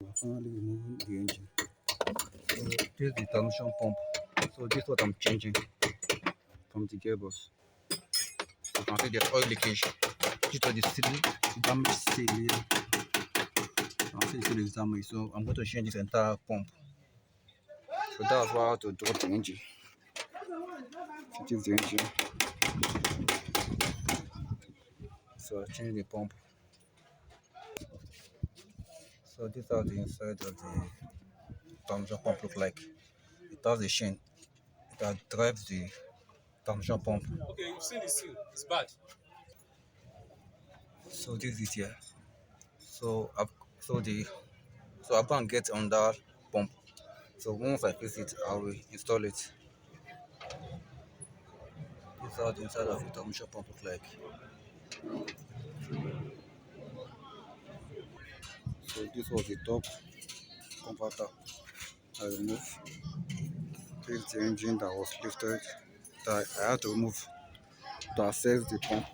We're finally removing the engine. So this is the transmission pump. So this is what I'm changing from the gearbox. You can see there's oil leakage due to the damaged seal here. You can see the seal is damaged. So I'm going to change this entire pump. So that's why I have to drop the engine. So this is the engine. So I change the pump. So this is how the inside of the transmission pump look like. It has a chain that drives the transmission pump. Okay, you've seen the seal. It's bad. So this is here. So I've so the so I'm gonna get on that pump. So once I fix it, I will install it. This is how the inside of the transmission pump look like. So this was the top converter I removed. This is the engine that was lifted that I had to remove to access the pump.